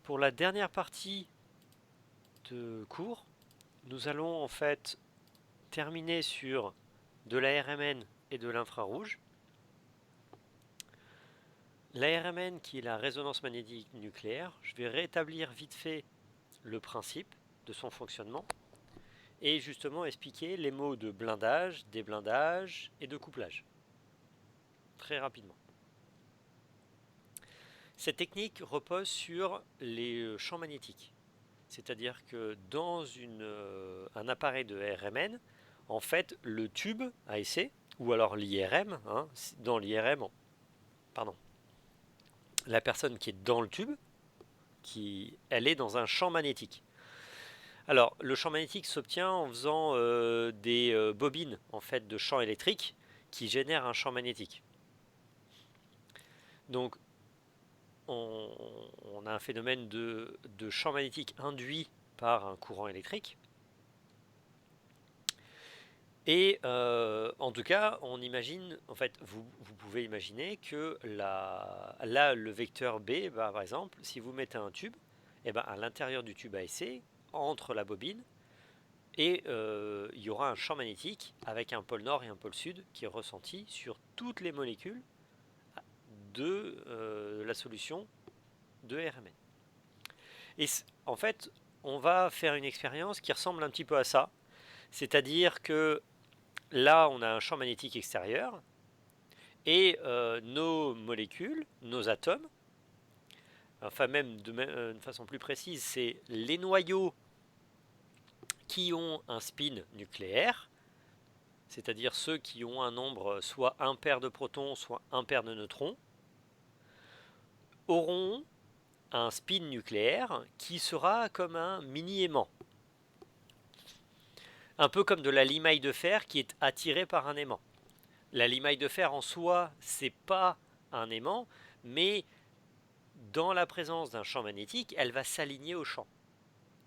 Pour la dernière partie de cours, nous allons en fait terminer sur de la RMN et de l'infrarouge. La RMN qui est la résonance magnétique nucléaire, je vais rétablir vite fait le principe de son fonctionnement et justement expliquer les mots de blindage, déblindage et de couplage. Très rapidement. Cette technique repose sur les champs magnétiques. C'est-à-dire que dans un appareil de RMN, en fait, le tube AEC, ou alors l'IRM, dans l'IRM, pardon, la personne qui est dans le tube, elle est dans un champ magnétique. Alors, le champ magnétique s'obtient en faisant des bobines en fait, de champs électriques qui génèrent un champ magnétique. Donc, on a un phénomène de champ magnétique induit par un courant électrique. Et en tout cas, on imagine, en fait, vous pouvez imaginer que là, le vecteur B, par exemple, si vous mettez un tube, et à l'intérieur du tube AEC, entre la bobine, et il y aura un champ magnétique avec un pôle nord et un pôle sud qui est ressenti sur toutes les molécules de la solution de RMN. Et en fait, on va faire une expérience qui ressemble un petit peu à ça, c'est-à-dire que là, on a un champ magnétique extérieur et nos molécules, nos atomes, enfin même de façon plus précise, c'est les noyaux qui ont un spin nucléaire, c'est-à-dire ceux qui ont un nombre soit impair de protons, soit impair de neutrons, auront un spin nucléaire qui sera comme un mini-aimant. Un peu comme de la limaille de fer qui est attirée par un aimant. La limaille de fer en soi, c'est pas un aimant, mais dans la présence d'un champ magnétique, elle va s'aligner au champ.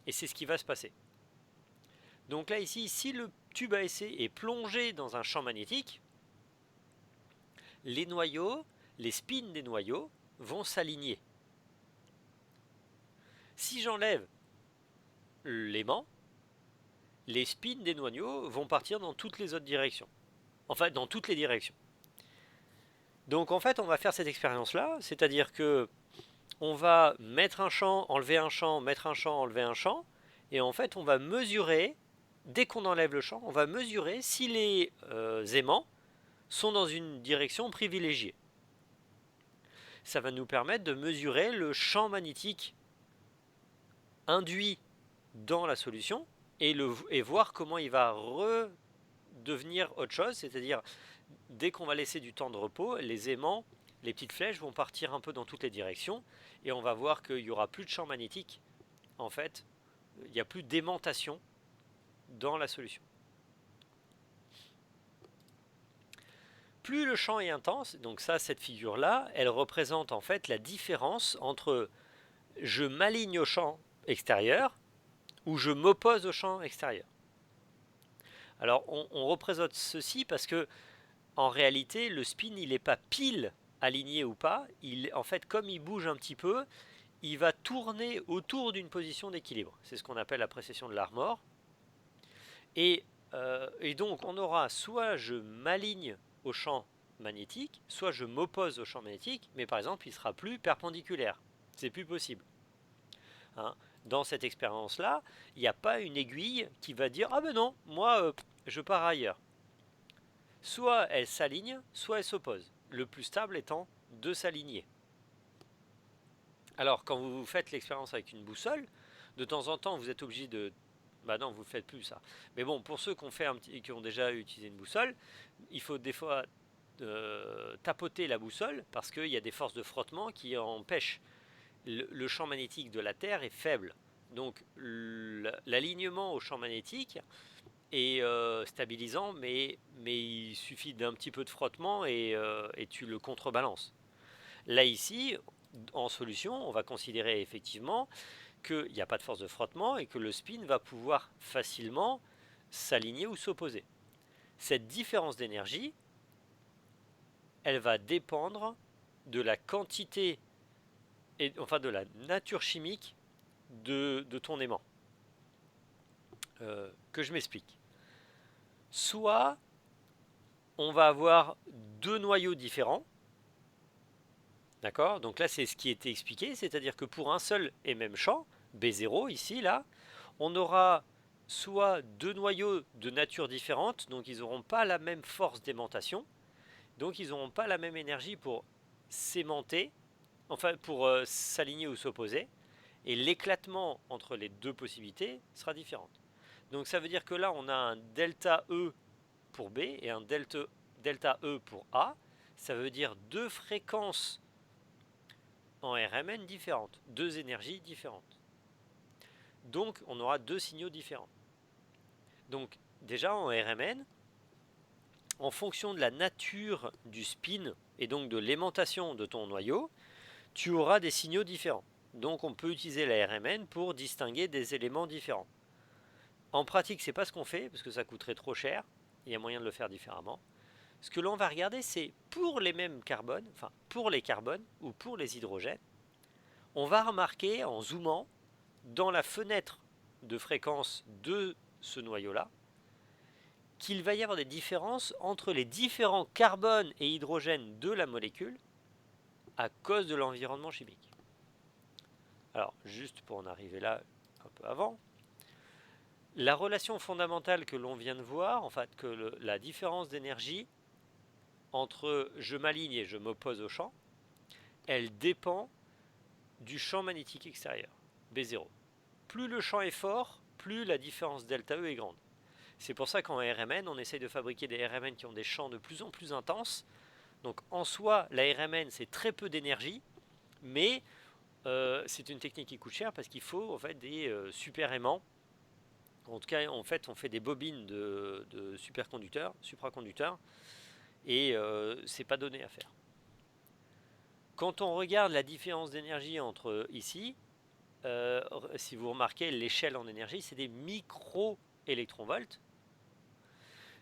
Et c'est ce qui va se passer. Donc là ici, si le tube AEC est plongé dans un champ magnétique, les noyaux, les spins des noyaux vont s'aligner. Si j'enlève l'aimant, les spins des noyaux vont partir dans toutes les autres directions. Enfin, dans toutes les directions. Donc en fait, on va faire cette expérience-là, c'est-à-dire que on va mettre un champ, enlever un champ, mettre un champ, enlever un champ, et en fait, on va mesurer, dès qu'on enlève le champ, on va mesurer si les aimants sont dans une direction privilégiée. Ça va nous permettre de mesurer le champ magnétique induit dans la solution et voir comment il va redevenir autre chose, c'est-à-dire dès qu'on va laisser du temps de repos, les aimants, les petites flèches vont partir un peu dans toutes les directions et on va voir qu'il n'y aura plus de champ magnétique. En fait, il n'y a plus d'aimantation dans la solution. Plus le champ est intense, donc ça, cette figure-là, elle représente en fait la différence entre je m'aligne au champ extérieur ou je m'oppose au champ extérieur. Alors on représente ceci parce que en réalité le spin il n'est pas pile aligné ou pas, en fait comme il bouge un petit peu, il va tourner autour d'une position d'équilibre. C'est ce qu'on appelle la précession de l'Armor. Et donc on aura soit je m'aligne au champ magnétique, soit je m'oppose au champ magnétique, mais par exemple il sera plus perpendiculaire. C'est plus possible. Dans cette expérience-là, il n'y a pas une aiguille qui va dire ah ben non, moi je pars ailleurs. Soit elle s'aligne, soit elle s'oppose. Le plus stable étant de s'aligner. Alors quand vous faites l'expérience avec une boussole, de temps en temps vous êtes obligé de... Bah non, vous ne faites plus ça. Mais bon, pour ceux qui ont déjà utilisé une boussole, il faut des fois tapoter la boussole parce qu'il y a des forces de frottement qui empêchent. Le champ magnétique de la Terre est faible. Donc l'alignement au champ magnétique est stabilisant, mais il suffit d'un petit peu de frottement et tu le contrebalances. Là ici, en solution, on va considérer effectivement qu'il n'y a pas de force de frottement et que le spin va pouvoir facilement s'aligner ou s'opposer. Cette différence d'énergie, elle va dépendre de la quantité et enfin de la nature chimique de ton aimant. Que je m'explique. Soit on va avoir deux noyaux différents, d'accord? Donc là c'est ce qui était expliqué, c'est-à-dire que pour un seul et même champ, B0 ici, là, on aura soit deux noyaux de nature différente, donc ils n'auront pas la même force d'aimantation, donc ils n'auront pas la même énergie pour s'aimanter, enfin pour s'aligner ou s'opposer, et l'éclatement entre les deux possibilités sera différent. Donc ça veut dire que là on a un delta E pour B et un delta E pour A. Ça veut dire deux fréquences en RMN différentes, deux énergies différentes. Donc on aura deux signaux différents. Donc déjà en RMN, en fonction de la nature du spin et donc de l'aimantation de ton noyau, tu auras des signaux différents. Donc on peut utiliser la RMN pour distinguer des éléments différents. En pratique, c'est pas ce qu'on fait parce que ça coûterait trop cher. Il y a moyen de le faire différemment. Ce que l'on va regarder, c'est pour les mêmes carbones, enfin pour les carbones ou pour les hydrogènes, on va remarquer en zoomant dans la fenêtre de fréquence de ce noyau-là qu'il va y avoir des différences entre les différents carbones et hydrogènes de la molécule à cause de l'environnement chimique. Alors, juste pour en arriver là un peu avant, la relation fondamentale que l'on vient de voir, en fait, que la différence d'énergie entre je m'aligne et je m'oppose au champ, elle dépend du champ magnétique extérieur, B0. Plus le champ est fort, plus la différence delta E est grande. C'est pour ça qu'en RMN, on essaye de fabriquer des RMN qui ont des champs de plus en plus intenses. Donc en soi, la RMN, c'est très peu d'énergie, mais c'est une technique qui coûte cher parce qu'il faut en fait des super aimants. En tout cas, en fait, on fait des bobines de superconducteurs, supraconducteurs, et c'est pas donné à faire. Quand on regarde la différence d'énergie entre ici, si vous remarquez, l'échelle en énergie, c'est des micro-électronvolts.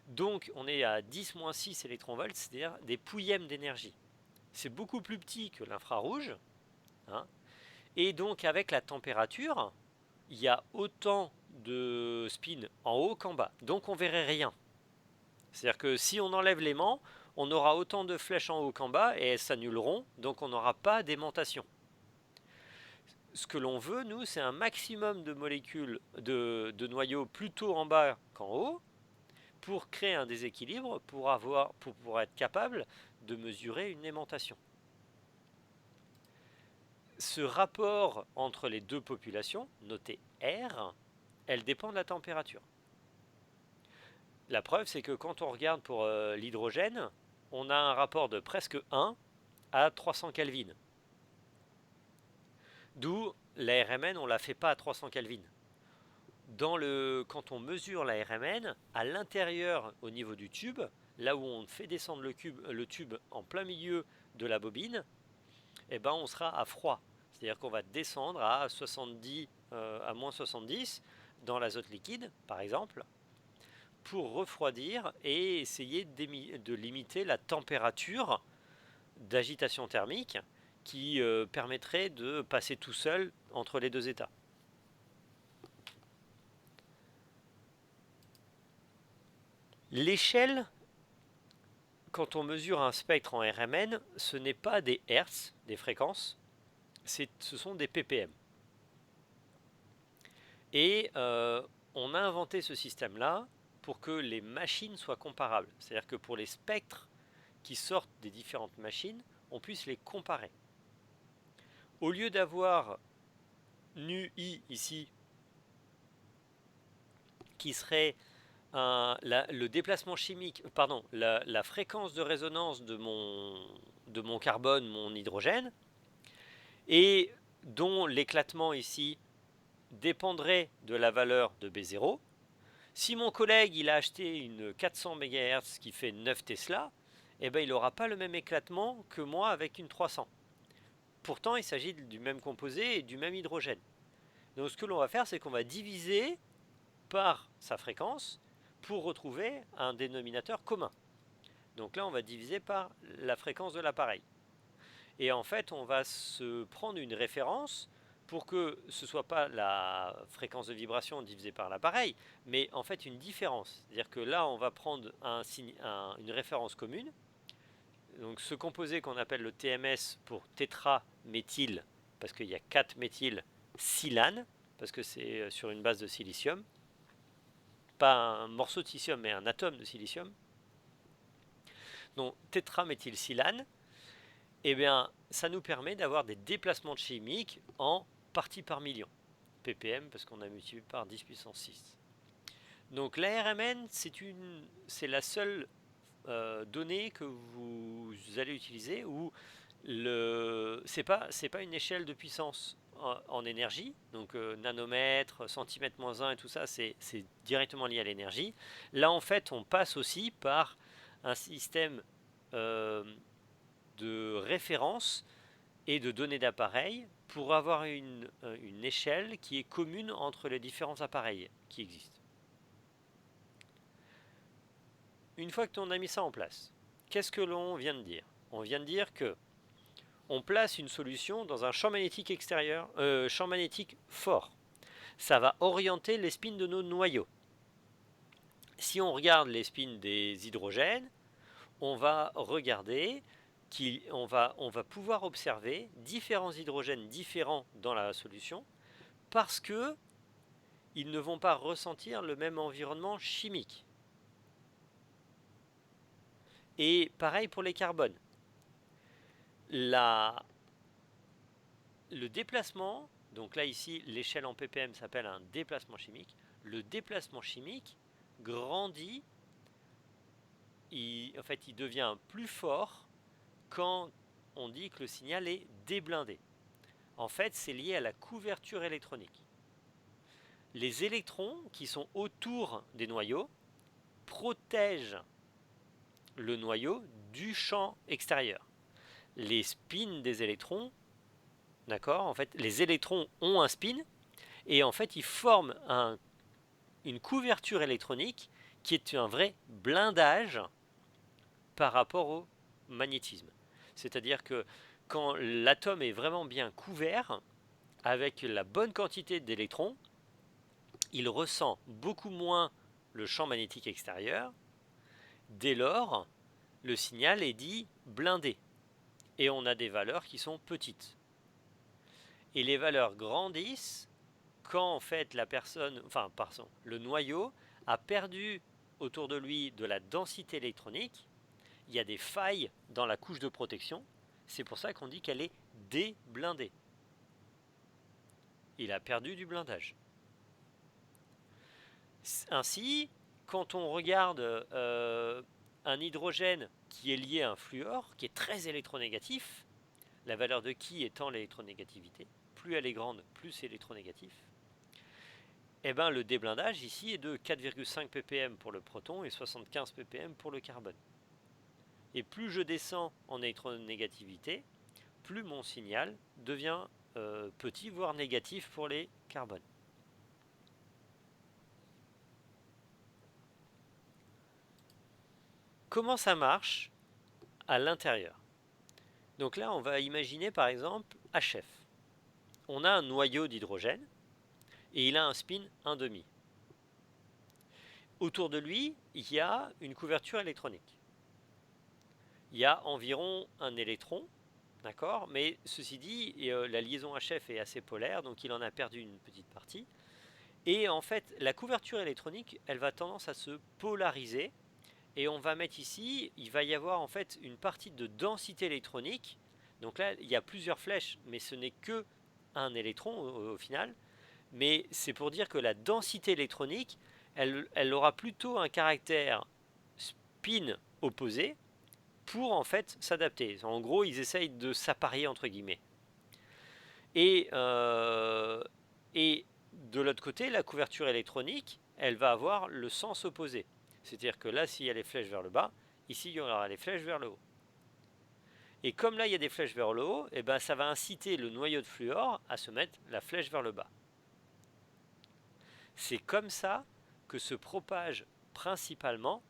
Donc on est à 10-6 électronvolts, c'est-à-dire des pouillèmes d'énergie. C'est beaucoup plus petit que l'infrarouge. Hein, et donc avec la température, il y a autant de spin en haut qu'en bas. Donc on verrait rien. C'est-à-dire que si on enlève l'aimant, on aura autant de flèches en haut qu'en bas et elles s'annuleront, donc on n'aura pas d'aimantation. Ce que l'on veut, nous, c'est un maximum de molécules, de noyaux plutôt en bas qu'en haut, pour créer un déséquilibre, pour être capable de mesurer une aimantation. Ce rapport entre les deux populations, noté R, elle dépend de la température. La preuve, c'est que quand on regarde pour l'hydrogène, on a un rapport de presque 1 à 300 Kelvin. D'où la RMN, on ne la fait pas à 300 Kelvin. Quand on mesure la RMN, à l'intérieur, au niveau du tube, là où on fait descendre le tube en plein milieu de la bobine, eh ben on sera à froid. C'est-à-dire qu'on va descendre à 70, à moins 70 dans l'azote liquide, par exemple, pour refroidir et essayer de limiter la température d'agitation thermique qui permettrait de passer tout seul entre les deux états. L'échelle, quand on mesure un spectre en RMN, ce n'est pas des hertz, des fréquences, ce sont des ppm. Et on a inventé ce système-là pour que les machines soient comparables. C'est-à-dire que pour les spectres qui sortent des différentes machines, on puisse les comparer. Au lieu d'avoir nu i ici, qui serait le déplacement chimique, pardon, la fréquence de résonance de mon carbone, mon hydrogène, et dont l'éclatement ici dépendrait de la valeur de B0. Si mon collègue il a acheté une 400 MHz qui fait 9 Tesla, eh ben, il n'aura pas le même éclatement que moi avec une 300. Pourtant, il s'agit du même composé et du même hydrogène. Donc ce que l'on va faire, c'est qu'on va diviser par sa fréquence pour retrouver un dénominateur commun. Donc là, on va diviser par la fréquence de l'appareil. Et en fait, on va se prendre une référence pour que ce ne soit pas la fréquence de vibration divisée par l'appareil, mais en fait une différence. C'est-à-dire que là, on va prendre une référence commune. Donc ce composé qu'on appelle le TMS pour tétraméthyle, parce qu'il y a 4 méthyl silane, parce que c'est sur une base de silicium. Pas un morceau de silicium, mais un atome de silicium. Donc tétraméthylsilane, eh bien, ça nous permet d'avoir des déplacements chimiques en parties par million. ppm, parce qu'on a multiplié par 10 puissance 6. Donc l'ARMN, c'est la seule donnée que vous allez utiliser où c'est pas une échelle de puissance en énergie, donc nanomètres, centimètres moins 1 et tout ça, c'est directement lié à l'énergie. Là, en fait, on passe aussi par un système de référence et de données d'appareils pour avoir une échelle qui est commune entre les différents appareils qui existent. Une fois que l'on a mis ça en place, qu'est-ce que l'on vient de dire? On vient de dire que on place une solution dans un champ magnétique extérieur, champ magnétique fort. Ça va orienter les spins de nos noyaux. Si on regarde les spins des hydrogènes, on va regarder on va pouvoir observer différents hydrogènes différents dans la solution parce que ils ne vont pas ressentir le même environnement chimique. Et pareil pour les carbones. Le déplacement, donc là ici l'échelle en ppm s'appelle un déplacement chimique, le déplacement chimique grandit, il devient plus fort quand on dit que le signal est déblindé. En fait, c'est lié à la couverture électronique. Les électrons qui sont autour des noyaux protègent le noyau du champ extérieur. Les spins des électrons, d'accord, en fait, les électrons ont un spin et en fait, ils forment une couverture électronique qui est un vrai blindage par rapport au magnétisme. C'est-à-dire que quand l'atome est vraiment bien couvert, avec la bonne quantité d'électrons, il ressent beaucoup moins le champ magnétique extérieur. Dès lors, le signal est dit blindé. Et on a des valeurs qui sont petites. Et les valeurs grandissent quand en fait le noyau a perdu autour de lui de la densité électronique. Il y a des failles dans la couche de protection. C'est pour ça qu'on dit qu'elle est déblindée. Il a perdu du blindage. Ainsi, quand on regarde un hydrogène qui est lié à un fluor, qui est très électronégatif, la valeur de qui étant l'électronégativité, plus elle est grande, plus c'est électronégatif, et bien le déblindage ici est de 4,5 ppm pour le proton et 75 ppm pour le carbone. Et plus je descends en électronégativité, plus mon signal devient petit, voire négatif pour les carbones. Comment ça marche à l'intérieur? Donc là, on va imaginer par exemple HF. On a un noyau d'hydrogène et il a un spin 1,5. Autour de lui, il y a une couverture électronique. Il y a environ un électron, d'accord? Mais ceci dit, la liaison HF est assez polaire, donc il en a perdu une petite partie. Et en fait, la couverture électronique, elle va tendance à se polariser. Et on va mettre ici, il va y avoir en fait une partie de densité électronique. Donc là, il y a plusieurs flèches, mais ce n'est que un électron au final. Mais c'est pour dire que la densité électronique, elle aura plutôt un caractère spin opposé pour en fait s'adapter. En gros, ils essayent de s'apparier entre guillemets. Et de l'autre côté, la couverture électronique, elle va avoir le sens opposé. C'est-à-dire que là, s'il y a les flèches vers le bas, ici, il y aura les flèches vers le haut. Et comme là, il y a des flèches vers le haut, et ben, ça va inciter le noyau de fluor à se mettre la flèche vers le bas. C'est comme ça que se propage principalement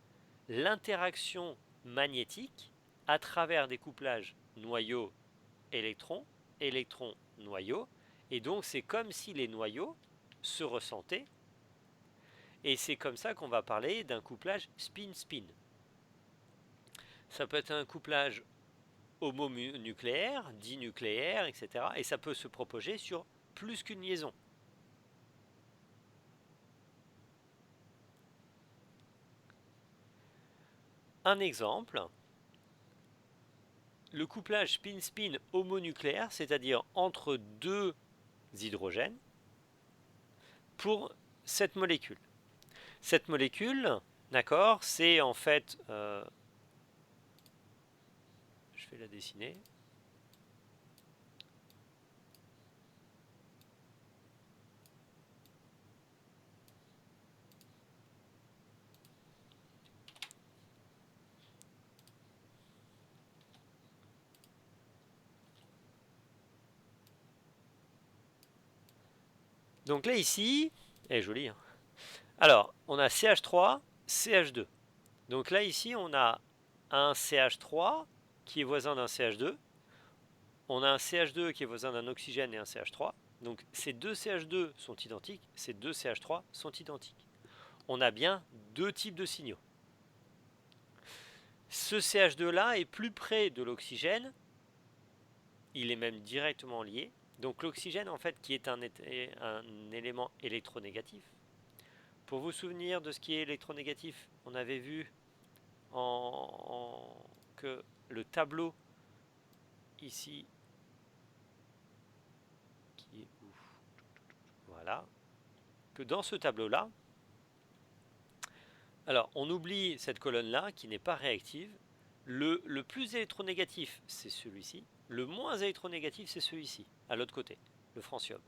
l'interaction magnétique à travers des couplages noyaux électron, électron, noyau, et donc c'est comme si les noyaux se ressentaient, et c'est comme ça qu'on va parler d'un couplage spin-spin. Ça peut être un couplage homonucléaire, dinucléaire, etc. Et ça peut se propager sur plus qu'une liaison. Un exemple, le couplage spin-spin homonucléaire, c'est-à-dire entre deux hydrogènes, pour cette molécule. Cette molécule, d'accord, c'est en fait... je vais la dessiner. Donc là, ici, elle est jolie. Hein. Alors, on a CH3, CH2. Donc là, ici, on a un CH3 qui est voisin d'un CH2. On a un CH2 qui est voisin d'un oxygène et un CH3. Donc ces deux CH2 sont identiques, ces deux CH3 sont identiques. On a bien deux types de signaux. Ce CH2-là est plus près de l'oxygène, il est même directement lié. Donc l'oxygène, en fait, qui est un élément électronégatif. Pour vous souvenir de ce qui est électronégatif, on avait vu que le tableau ici, qui est où? Voilà. Que dans ce tableau-là, alors on oublie cette colonne-là qui n'est pas réactive. Le plus électronégatif, c'est celui-ci. Le moins électronégatif, c'est celui-ci, à l'autre côté, le francium.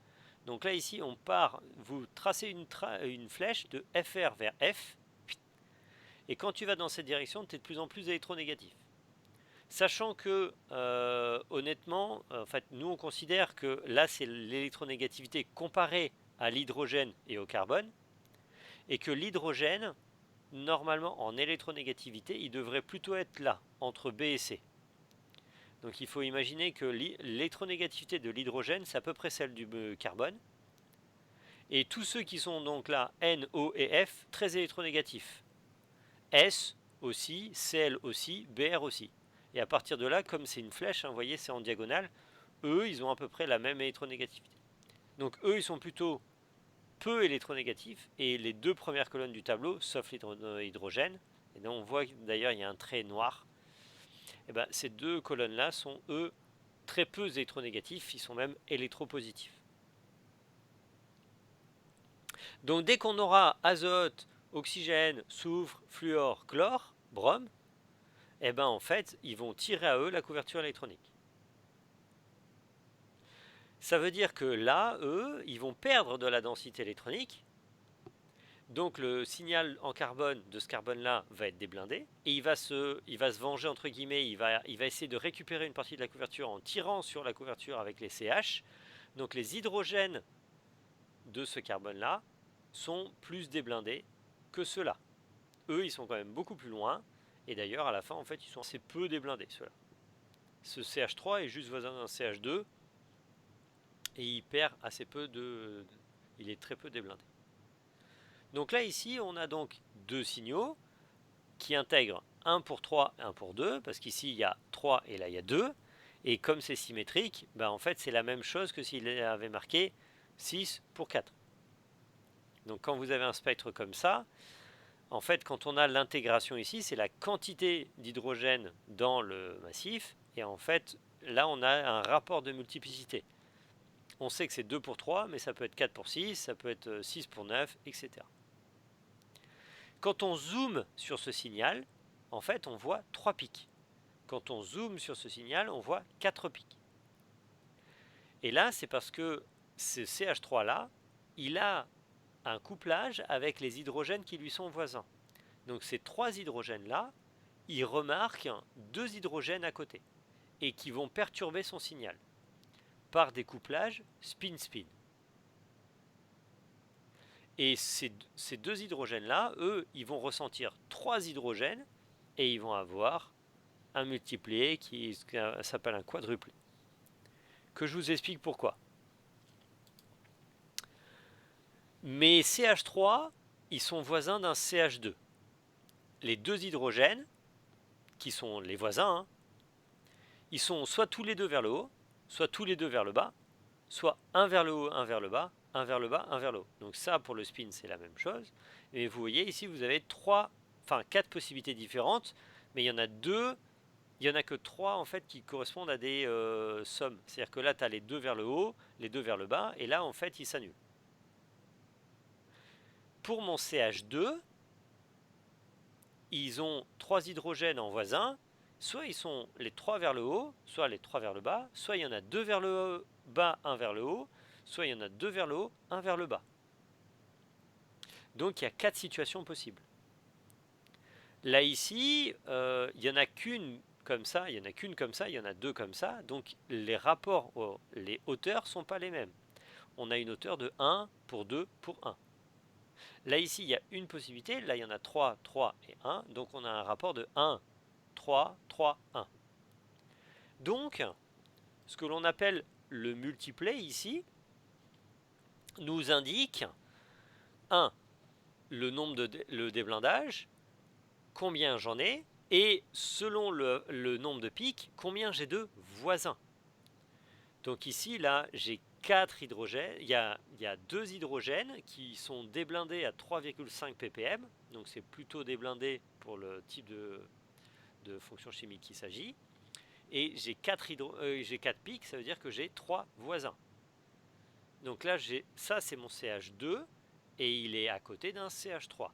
Donc là, ici, on part, vous tracez une flèche de FR vers F, et quand tu vas dans cette direction, tu es de plus en plus électronégatif. Sachant que, honnêtement, en fait, nous, on considère que là, c'est l'électronégativité comparée à l'hydrogène et au carbone, et que l'hydrogène, normalement, en électronégativité, il devrait plutôt être là, entre B et C. Donc il faut imaginer que l'électronégativité de l'hydrogène, c'est à peu près celle du carbone. Et tous ceux qui sont donc là, N, O et F, très électronégatifs. S aussi, Cl aussi, Br aussi. Et à partir de là, comme c'est une flèche, hein, vous voyez, c'est en diagonale, eux, ils ont à peu près la même électronégativité. Donc eux, ils sont plutôt peu électronégatifs, et les deux premières colonnes du tableau, sauf l'hydrogène, et donc on voit d'ailleurs il y a un trait noir, et ben, ces deux colonnes-là sont, eux, très peu électronégatifs, ils sont même électropositifs. Donc dès qu'on aura azote, oxygène, soufre, fluor, chlore, brome, et ben en fait, ils vont tirer à eux la couverture électronique. Ça veut dire que là, eux, ils vont perdre de la densité électronique. Donc le signal en carbone de ce carbone-là va être déblindé. Et il va se venger, entre guillemets, il va essayer de récupérer une partie de la couverture en tirant sur la couverture avec les CH. Donc les hydrogènes de ce carbone-là sont plus déblindés que ceux-là. Eux, ils sont quand même beaucoup plus loin. Et d'ailleurs, à la fin, en fait, ils sont assez peu déblindés, ceux-là. Ce CH3 est juste voisin d'un CH2. Et il perd assez peu de... Il est très peu déblindé. Donc là, ici, on a donc deux signaux qui intègrent 1 pour 3 et 1 pour 2, parce qu'ici, il y a 3 et là, il y a 2. Et comme c'est symétrique, ben, en fait, c'est la même chose que s'il avait marqué 6 pour 4. Donc quand vous avez un spectre comme ça, en fait, quand on a l'intégration ici, c'est la quantité d'hydrogène dans le massif. Et en fait, là, on a un rapport de multiplicité. On sait que c'est 2 pour 3, mais ça peut être 4 pour 6, ça peut être 6 pour 9, etc. Quand on zoome sur ce signal, en fait, on voit 3 pics. Quand on zoome sur ce signal, on voit 4 pics. Et là, c'est parce que ce CH3-là, il a un couplage avec les hydrogènes qui lui sont voisins. Donc ces 3 hydrogènes-là, ils remarquent 2 hydrogènes à côté et qui vont perturber son signal par des couplages spin-spin. Et ces 2 hydrogènes-là, eux, ils vont ressentir 3 hydrogènes et ils vont avoir un multiplié qui s'appelle un quadruplé. que je vous explique pourquoi. Mes CH3, ils sont voisins d'un CH2. Les deux hydrogènes, qui sont les voisins, hein, ils sont soit tous les deux vers le haut, soit tous les deux vers le bas, soit un vers le haut, un vers le bas, un vers le bas, un vers le haut. Donc ça, pour le spin, c'est la même chose. Et vous voyez, ici, vous avez quatre possibilités différentes, mais il y en a deux, il n'y en a que trois, en fait, qui correspondent à des sommes. C'est-à-dire que là, tu as les deux vers le haut, les deux vers le bas, et là, en fait, ils s'annulent. Pour mon CH2, ils ont trois hydrogènes en voisin, soit ils sont les trois vers le haut, soit les trois vers le bas, soit il y en a deux vers le bas, un vers le haut, soit il y en a deux vers le haut, un vers le bas. Donc il y a quatre situations possibles. Là ici, il n'y en a qu'une comme ça, il y en a qu'une comme ça, il y en a deux comme ça, donc les rapports, les hauteurs ne sont pas les mêmes. On a une hauteur de 1 pour 2 pour 1. Là ici, il y a une possibilité, là il y en a 3, 3 et 1, donc on a un rapport de 1, 3, 3, 1. Donc, ce que l'on appelle le multiplay ici, nous indique 1. Le nombre le déblindage, combien j'en ai, et selon le nombre de pics, combien j'ai de voisins. Donc ici, là, j'ai 4 hydrogènes, il y a 2 hydrogènes qui sont déblindés à 3,5 ppm, donc c'est plutôt déblindé pour le type de fonction chimique qu'il s'agit. Et j'ai 4 pics, ça veut dire que j'ai 3 voisins. Donc là, ça c'est mon CH2 et il est à côté d'un CH3.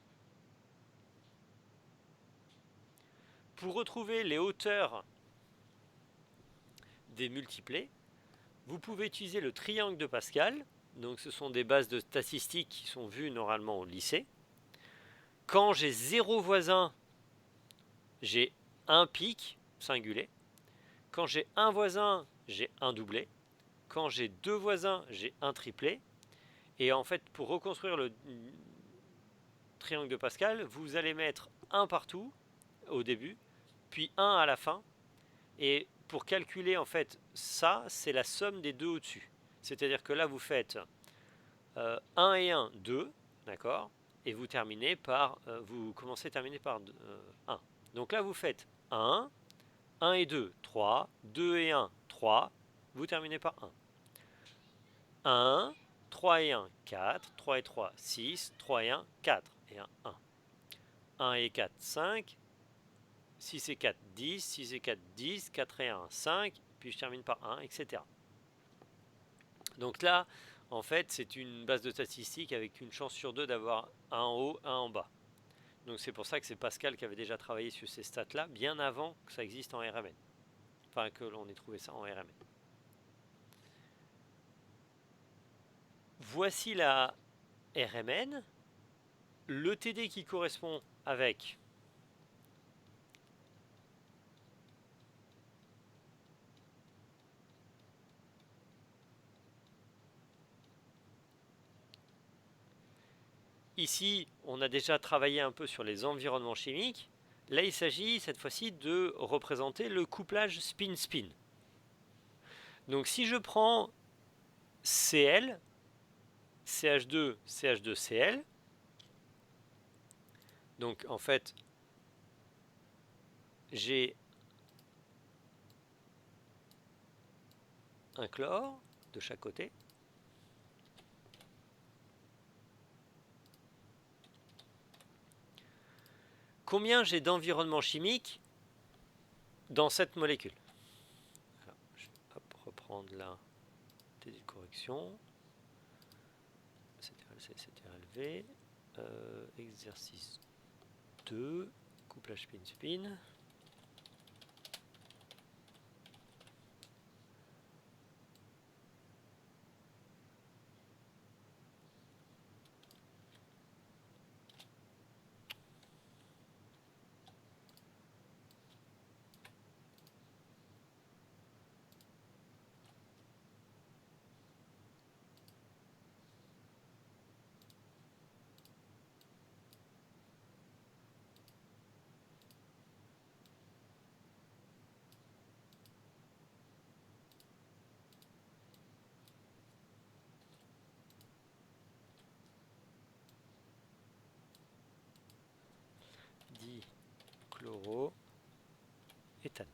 Pour retrouver les hauteurs des multiplés, vous pouvez utiliser le triangle de Pascal. Donc ce sont des bases de statistiques qui sont vues normalement au lycée. Quand j'ai 0 voisin, j'ai un pic singulier. Quand j'ai un voisin, j'ai un doublé. Quand j'ai 2 voisins, j'ai un triplé. Et en fait, pour reconstruire le triangle de Pascal, vous allez mettre un partout au début, puis un à la fin. Et pour calculer, en fait, ça, c'est la somme des deux au-dessus. C'est-à-dire que là, vous faites 1 et 1, 2, d'accord. Et vous terminez par, vous commencez à terminer par 1. Donc là, vous faites 1, 1 et 2, 3, 2 et 1, 3, vous terminez par 1. 1, 3 et 1, 4, 3 et 3, 6, 3 et 1, 4, et 1, 1. 1 et 4, 5, 6 et 4, 10, 6 et 4, 10, 4 et 1, 5, puis je termine par 1, etc. Donc là, en fait, c'est une base de statistiques avec une chance sur deux d'avoir un en haut, un en bas. Donc c'est pour ça que c'est Pascal qui avait déjà travaillé sur ces stats-là, bien avant que ça existe en RMN. Enfin, que l'on ait trouvé ça en RMN. Voici la RMN. Le TD qui correspond avec ici, on a déjà travaillé un peu sur les environnements chimiques. Là, il s'agit cette fois-ci de représenter le couplage spin-spin. Donc si je prends Cl, CH2, CH2Cl, donc en fait, j'ai un chlore de chaque côté. Combien j'ai d'environnement chimique dans cette molécule? Alors, je vais reprendre la correction. CTRL-V, exercice 2, couplage spin-spin. chloroéthane.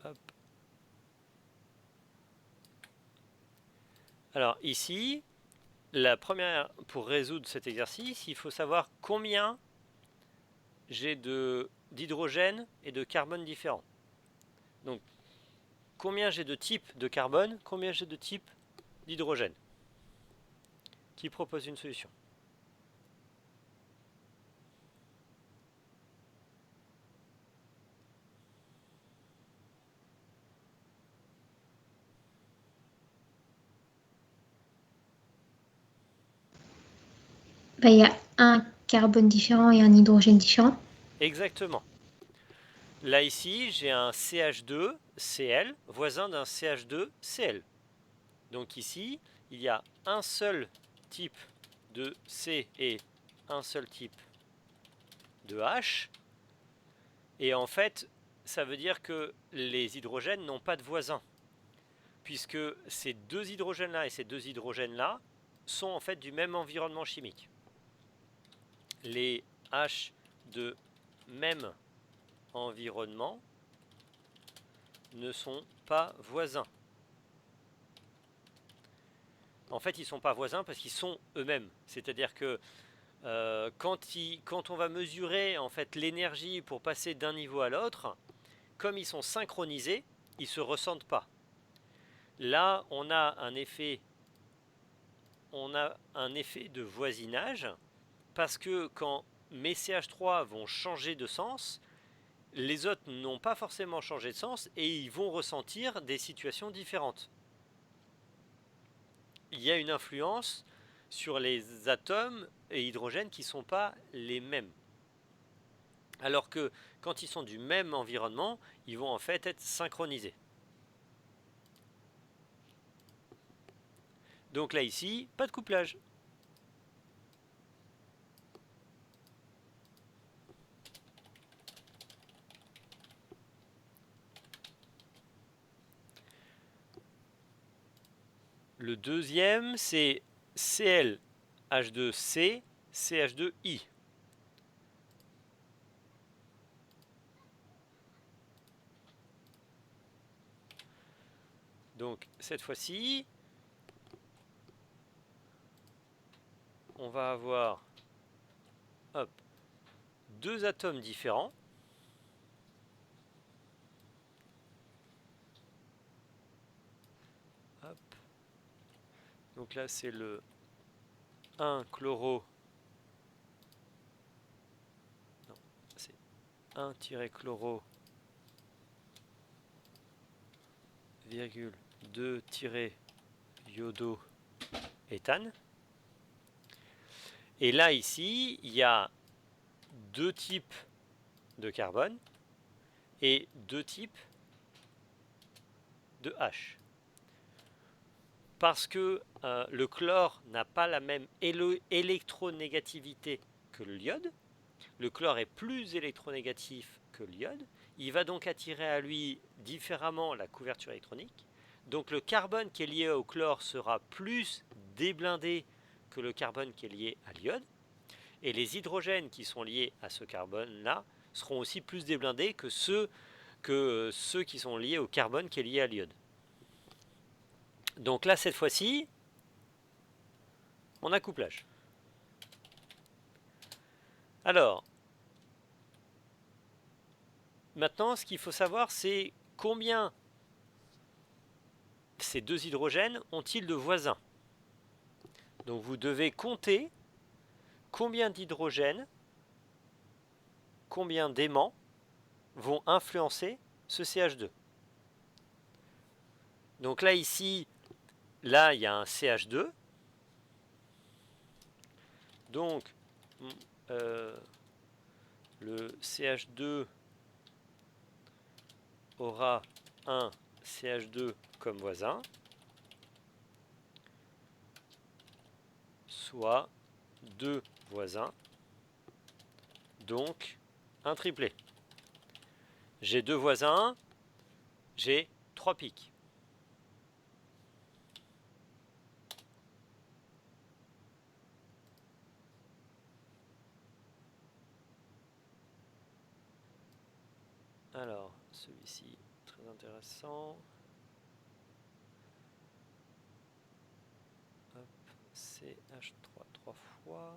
Hop. Alors ici, pour résoudre cet exercice, il faut savoir combien j'ai d'hydrogène et de carbone différents. Donc, combien j'ai de types de carbone, combien j'ai de types d'hydrogène. Qui propose une solution? Bah, il y a un carbone différent et un hydrogène différent. Exactement. Là ici, j'ai un CH2Cl voisin d'un CH2Cl. Donc ici, il y a un seul type de C et un seul type de H. Et en fait, ça veut dire que les hydrogènes n'ont pas de voisins, puisque ces deux hydrogènes-là et ces deux hydrogènes-là sont en fait du même environnement chimique. Les H de même environnement ne sont pas voisins. En fait, ils ne sont pas voisins parce qu'ils sont eux-mêmes. C'est-à-dire que quand on va mesurer en fait l'énergie pour passer d'un niveau à l'autre, comme ils sont synchronisés, ils ne se ressentent pas. Là, on a un effet de voisinage parce que quand mes CH3 vont changer de sens, les autres n'ont pas forcément changé de sens et ils vont ressentir des situations différentes. Il y a une influence sur les atomes et hydrogènes qui ne sont pas les mêmes. Alors que quand ils sont du même environnement, ils vont en fait être synchronisés. Donc là ici, pas de couplage. Le deuxième, c'est ClH2C, CH2I. Donc cette fois-ci, on va avoir deux atomes différents. Hop. Donc là, c'est le 1 chloro. Non, c'est 1-chloro, 2-iodo éthane. Et là, ici, il y a deux types de carbone et deux types de H. Parce que le chlore n'a pas la même électronégativité que l'iode, le chlore est plus électronégatif que l'iode, il va donc attirer à lui différemment la couverture électronique. Donc le carbone qui est lié au chlore sera plus déblindé que le carbone qui est lié à l'iode. Et les hydrogènes qui sont liés à ce carbone-là seront aussi plus déblindés que ceux qui sont liés au carbone qui est lié à l'iode. Donc là, cette fois-ci, on a couplage. Alors, maintenant, ce qu'il faut savoir, c'est combien ces deux hydrogènes ont-ils de voisins. Donc vous devez compter combien d'hydrogènes, combien d'aimants vont influencer ce CH2. Donc là, ici, là, il y a un CH2. Donc, le CH2 aura un CH2 comme voisin, soit deux voisins, donc un triplet. J'ai deux voisins, j'ai trois pics. Alors, celui-ci, très intéressant. Hop, CH3 3 fois.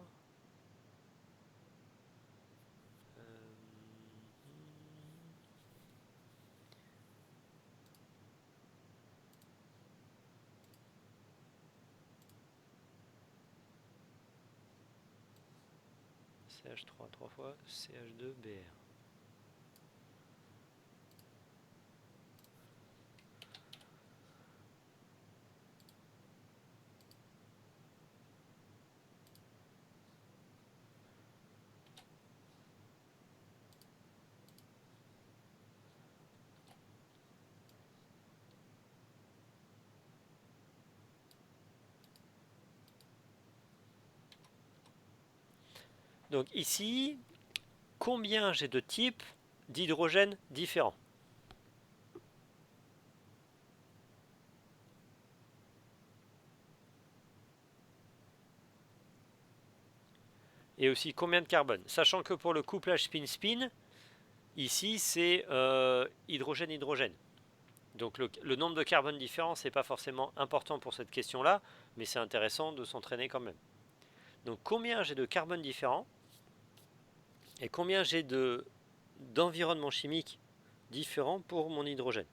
CH3 3 fois CH2BR. Donc ici, combien j'ai de types d'hydrogène différents? Et aussi combien de carbone? Sachant que pour le couplage spin-spin, ici c'est hydrogène-hydrogène. Donc le nombre de carbone différents, c'est pas forcément important pour cette question-là, mais c'est intéressant de s'entraîner quand même. Donc combien j'ai de carbone différents et combien j'ai d'environnements chimiques différents pour mon hydrogène?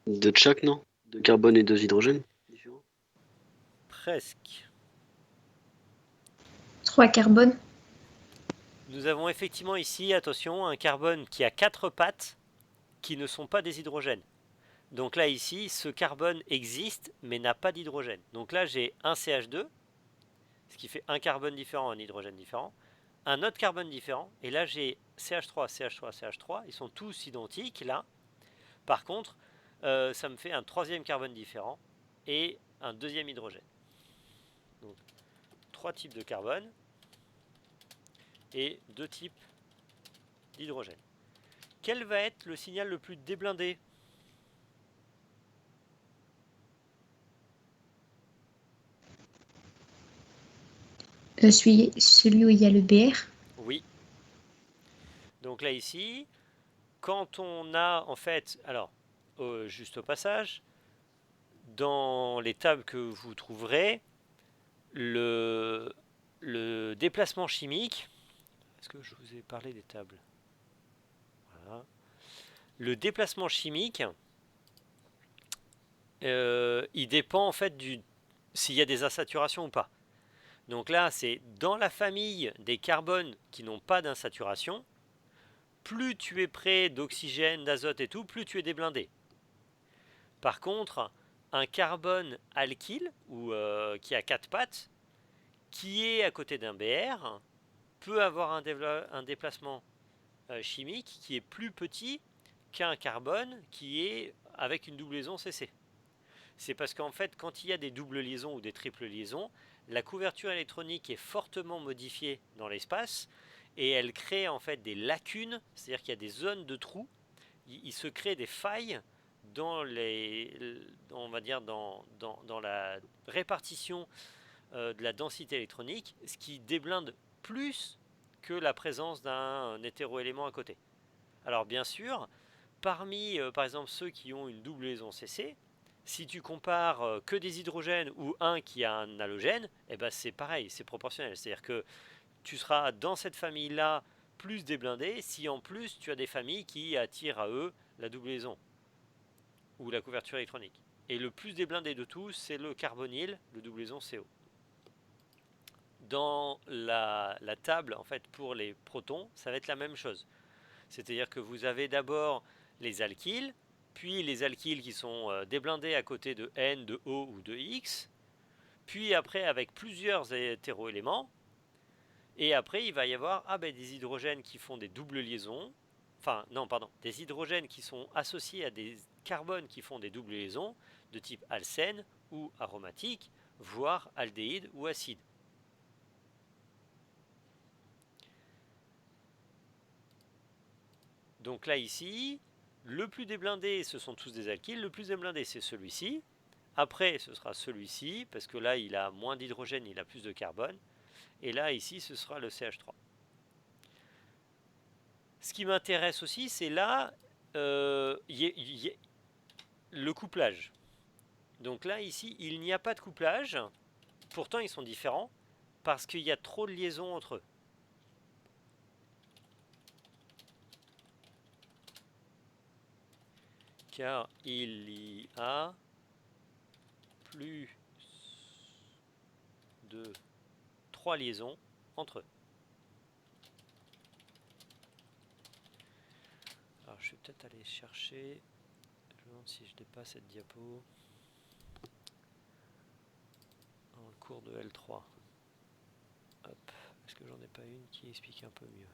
De chaque, non? De carbone et de hydrogène différents? Presque. 3 carbones. Nous avons effectivement ici, attention, un carbone qui a 4 pattes qui ne sont pas des hydrogènes. Donc là ici, ce carbone existe mais n'a pas d'hydrogène. Donc là j'ai un CH2, ce qui fait un carbone différent, un hydrogène différent, un autre carbone différent, et là j'ai CH3, CH3, CH3, ils sont tous identiques là. Par contre, ça me fait un troisième carbone différent et un deuxième hydrogène. Donc 3 types de carbone et 2 types d'hydrogène. Quel va être le signal le plus déblindé? Celui où il y a le BR. Oui. Donc là ici, quand on a en fait, alors juste au passage, dans les tables que vous trouverez, le déplacement chimique, est-ce que je vous ai parlé des tables? Voilà. Le déplacement chimique, il dépend en fait s'il y a des insaturations ou pas. Donc là, c'est dans la famille des carbones qui n'ont pas d'insaturation, plus tu es près d'oxygène, d'azote et tout, plus tu es déblindé. Par contre, un carbone alkyle, ou qui a 4 pattes, qui est à côté d'un BR, peut avoir un déplacement chimique qui est plus petit qu'un carbone qui est avec une double liaison CC. C'est parce qu'en fait, quand il y a des doubles liaisons ou des triples liaisons, la couverture électronique est fortement modifiée dans l'espace et elle crée en fait des lacunes, c'est-à-dire qu'il y a des zones de trous, il se crée des failles dans on va dire dans la répartition de la densité électronique, ce qui déblinde plus que la présence d'un hétéroélément à côté. Alors bien sûr, parmi par exemple ceux qui ont une double liaison CC, si tu compares que des hydrogènes ou un qui a un halogène, eh ben c'est pareil, c'est proportionnel. C'est-à-dire que tu seras dans cette famille-là plus déblindé si en plus tu as des familles qui attirent à eux la double liaison ou la couverture électronique. Et le plus déblindé de tous, c'est le carbonyle, le double liaison CO. Dans la table, en fait, pour les protons, ça va être la même chose. C'est-à-dire que vous avez d'abord les alkyles, puis les alkyles qui sont déblindés à côté de N, de O ou de X, puis après avec plusieurs hétéroéléments, et après il va y avoir des hydrogènes qui font des doubles liaisons, enfin non pardon, des hydrogènes qui sont associés à des carbones qui font des doubles liaisons de type alcène ou aromatique, voire aldéhyde ou acide. Donc là ici, le plus déblindé ce sont tous des alkyles, le plus déblindé c'est celui-ci. Après ce sera celui-ci, parce que là il a moins d'hydrogène, il a plus de carbone. Et là ici ce sera le CH3. Ce qui m'intéresse aussi, c'est là le couplage. Donc là, ici, il n'y a pas de couplage. Pourtant, ils sont différents parce qu'il y a trop de liaisons entre eux. Car il y a plus de 3 liaisons entre eux. Alors, je vais peut-être aller chercher. Je me demande si je n'ai pas cette diapo dans le cours de L3. Hop, est-ce que j'en ai pas une qui explique un peu mieux?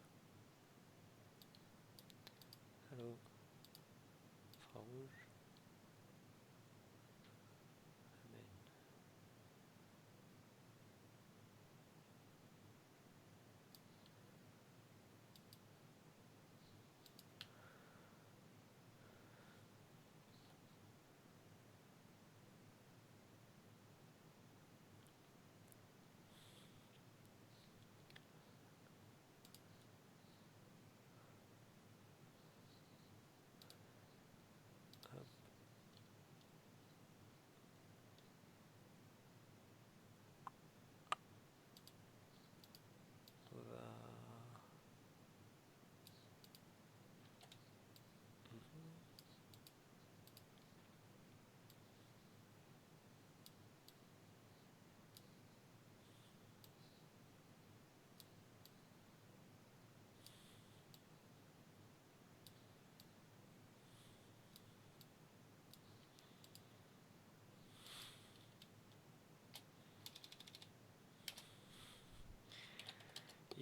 Allô, infrarouge. Amen. Hop. On va...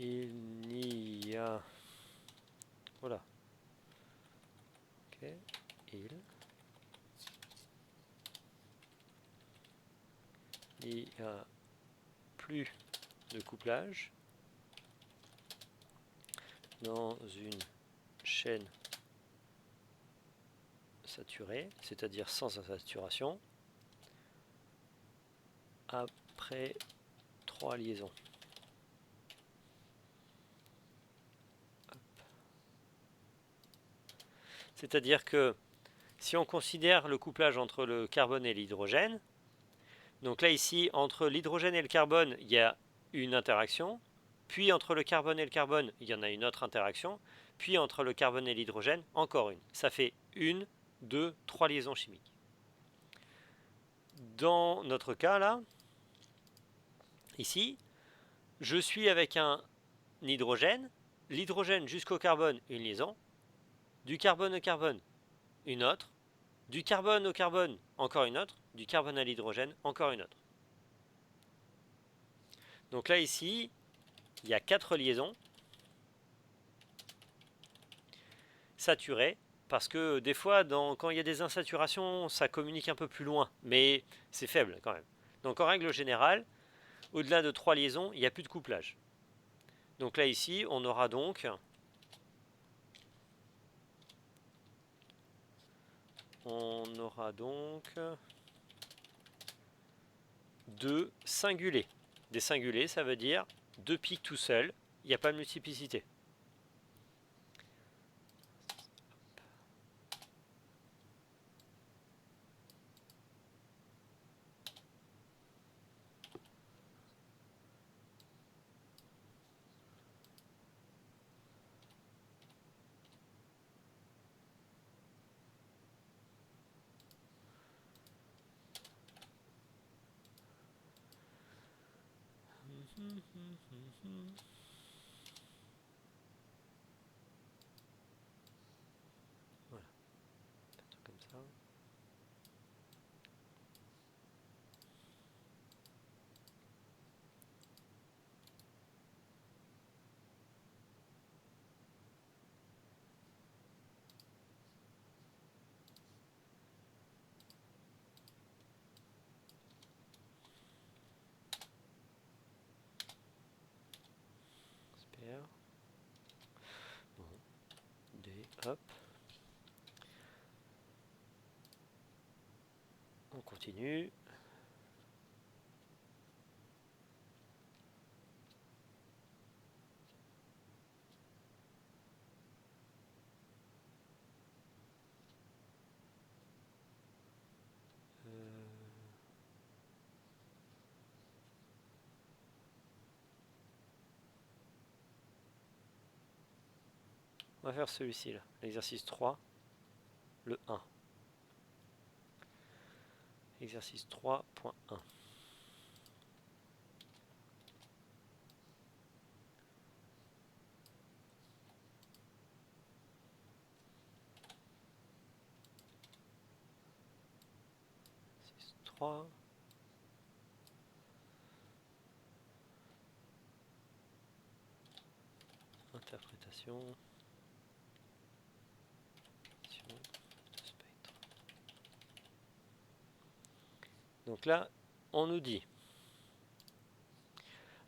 Il n'y a... Voilà. Ok. Il n'y a plus de couplage dans une chaîne saturée, c'est-à-dire sans saturation, après 3 liaisons. C'est-à-dire que si on considère le couplage entre le carbone et l'hydrogène, donc là ici, entre l'hydrogène et le carbone, il y a une interaction, puis entre le carbone et le carbone, il y en a une autre interaction, puis entre le carbone et l'hydrogène, encore une. Ça fait 1, 2, 3 liaisons chimiques. Dans notre cas là, ici, je suis avec un hydrogène, l'hydrogène jusqu'au carbone, une liaison, du carbone au carbone, une autre, du carbone au carbone, encore une autre, du carbone à l'hydrogène, encore une autre. Donc là ici, il y a 4 liaisons saturées, parce que des fois, quand il y a des insaturations, ça communique un peu plus loin, mais c'est faible quand même. Donc en règle générale, au-delà de 3 liaisons, il n'y a plus de couplage. Donc là ici, on aura donc deux singulés. Des singulés, ça veut dire 2 pics tout seuls, il n'y a pas de multiplicité. Voilà, comme ça. Super. Bon. Hop. On continue. va faire celui-ci là, l'exercice 3, le 1. Exercice 3.1. Exercice 3. Interprétation. Donc là, on nous dit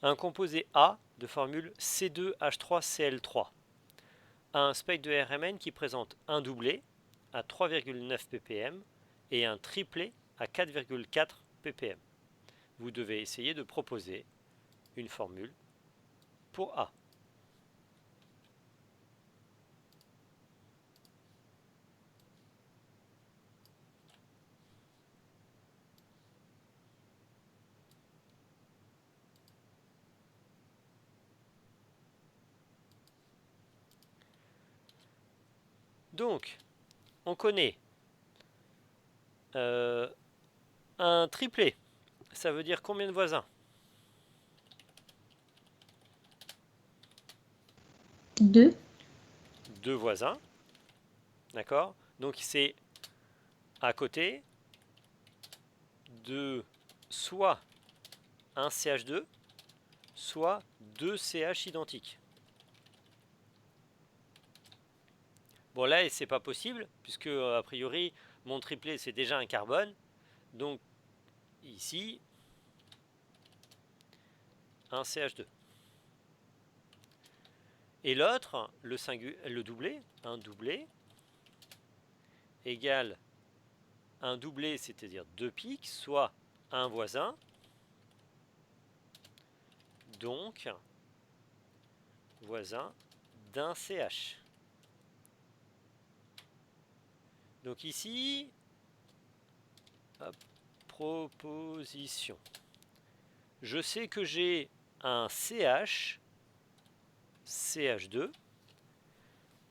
un composé A de formule C2H3Cl3 a un spectre de RMN qui présente un doublet à 3,9 ppm et un triplet à 4,4 ppm. Vous devez essayer de proposer une formule pour A. Donc, on connaît un triplet. Ça veut dire combien de voisins? 2. 2 voisins. D'accord? Donc c'est à côté de soit un CH2, soit 2 CH identiques. Bon là, c'est pas possible, puisque a priori, mon triplet c'est déjà un carbone. Donc ici, un CH2. Et l'autre, le doublé, un doublé, égale un doublé, c'est-à-dire 2 pics, soit un voisin. Donc, voisin d'un CH. Donc ici, hop, proposition. Je sais que j'ai un CH, CH2.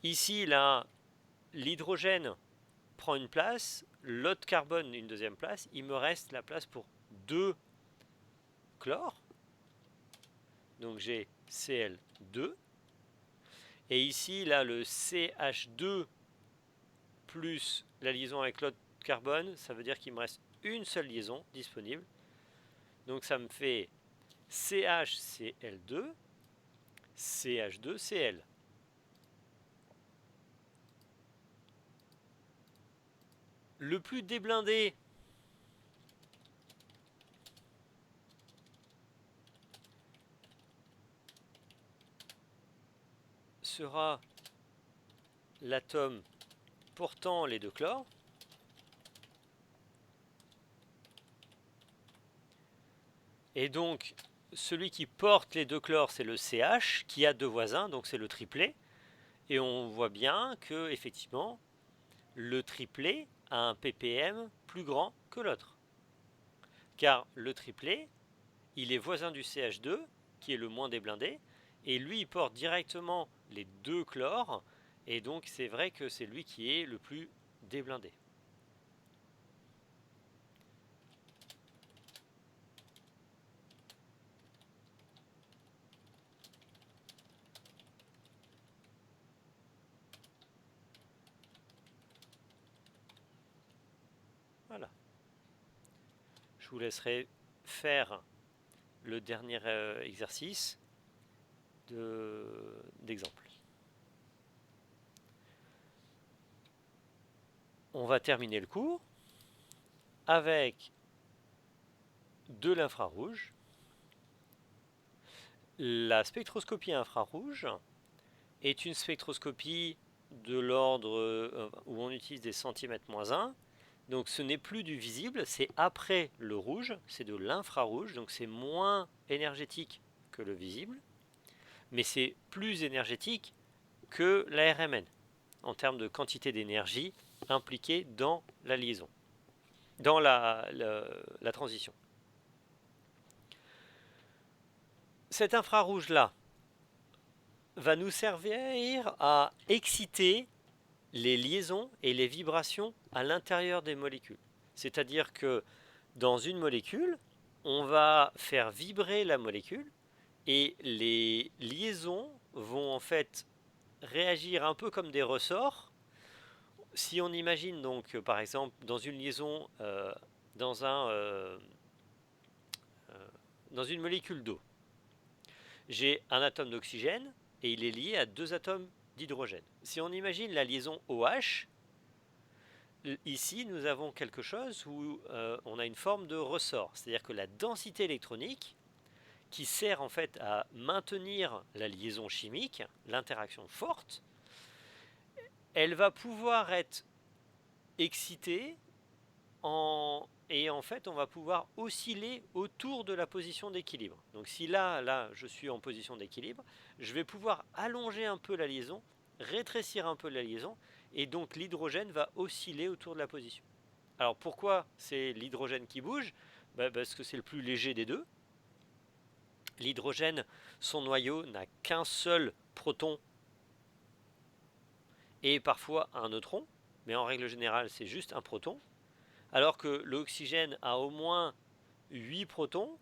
Ici, là, l'hydrogène prend une place, l'autre carbone une deuxième place. Il me reste la place pour 2 chlore. Donc j'ai Cl2. Et ici, là, le CH2 plus la liaison avec l'autre carbone, ça veut dire qu'il me reste une seule liaison disponible. Donc ça me fait CHCl2, CH2Cl. Le plus déblindé sera l'atome portant les 2 chlores. Et donc, celui qui porte les 2 chlores, c'est le CH, qui a 2 voisins, donc c'est le triplet. Et on voit bien que, effectivement, le triplet a un ppm plus grand que l'autre. Car le triplet, il est voisin du CH2, qui est le moins déblindé, et lui, il porte directement les 2 chlores, et donc c'est vrai que c'est lui qui est le plus déblindé. Voilà. Je vous laisserai faire le dernier exercice d'exemple. On va terminer le cours avec de l'infrarouge. La spectroscopie infrarouge est une spectroscopie de l'ordre où on utilise des centimètres moins 1. Donc ce n'est plus du visible, c'est après le rouge, c'est de l'infrarouge, donc c'est moins énergétique que le visible, mais c'est plus énergétique que la RMN en termes de quantité d'énergie impliquée dans la liaison, dans la transition. Cet infrarouge-là va nous servir à exciter les liaisons et les vibrations à l'intérieur des molécules. C'est-à-dire que dans une molécule, on va faire vibrer la molécule et les liaisons vont en fait réagir un peu comme des ressorts. Si on imagine donc par exemple dans une liaison dans, dans une molécule d'eau, j'ai un atome d'oxygène et il est lié à 2 atomes d'hydrogène. Si on imagine la liaison OH, ici nous avons quelque chose où on a une forme de ressort, c'est-à-dire que la densité électronique qui sert en fait à maintenir la liaison chimique, l'interaction forte, elle va pouvoir être excitée et en fait on va pouvoir osciller autour de la position d'équilibre. Donc si là je suis en position d'équilibre, je vais pouvoir allonger un peu la liaison, rétrécir un peu la liaison, et donc l'hydrogène va osciller autour de la position. Alors pourquoi c'est l'hydrogène qui bouge? Parce que c'est le plus léger des deux. L'hydrogène, son noyau n'a qu'un seul proton et parfois un neutron, mais en règle générale c'est juste un proton, alors que l'oxygène a au moins 8 protons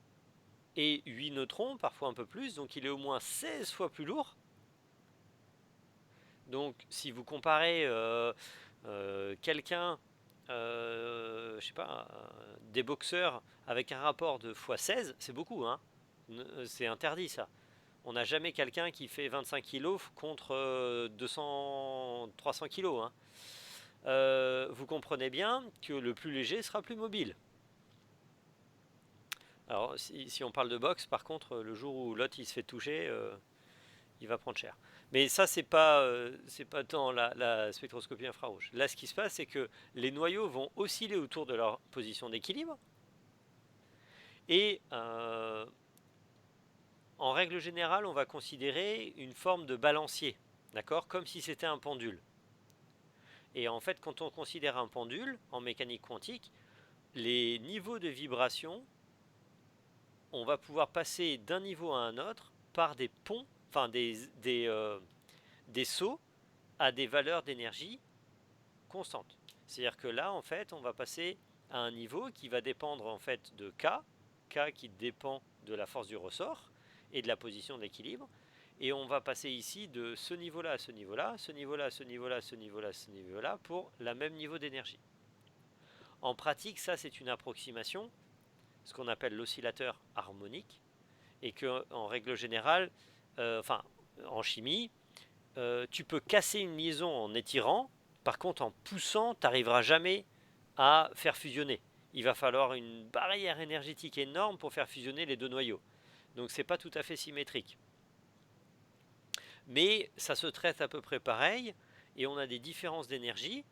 et 8 neutrons, parfois un peu plus, donc il est au moins 16 fois plus lourd. Donc si vous comparez quelqu'un, je sais pas, des boxeurs avec un rapport de x16, c'est beaucoup, hein. C'est interdit ça. On n'a jamais quelqu'un qui fait 25 kg contre 300 kg. Hein. Vous comprenez bien que le plus léger sera plus mobile. Alors si on parle de boxe, par contre, le jour où l'autre il se fait toucher, il va prendre cher. Mais ça, c'est pas dans la spectroscopie infrarouge. Là, ce qui se passe, c'est que les noyaux vont osciller autour de leur position d'équilibre. Et en règle générale, on va considérer une forme de balancier, d'accord, comme si c'était un pendule. Et en fait, quand on considère un pendule en mécanique quantique, les niveaux de vibration, on va pouvoir passer d'un niveau à un autre par des ponts, enfin des sauts à des valeurs d'énergie constantes. C'est-à-dire que là, en fait, on va passer à un niveau qui va dépendre en fait de K qui dépend de la force du ressort et de la position d'équilibre. Et on va passer ici de ce niveau-là à ce niveau-là, ce niveau-là à ce niveau-là, ce niveau-là, ce niveau-là, pour le même niveau d'énergie. En pratique, ça c'est une approximation, ce qu'on appelle l'oscillateur harmonique, et qu'en règle générale, en chimie, tu peux casser une liaison en étirant, par contre en poussant, tu n'arriveras jamais à faire fusionner. Il va falloir une barrière énergétique énorme pour faire fusionner les deux noyaux. Donc c'est pas tout à fait symétrique. Mais ça se traite à peu près pareil, et on a des différences d'énergie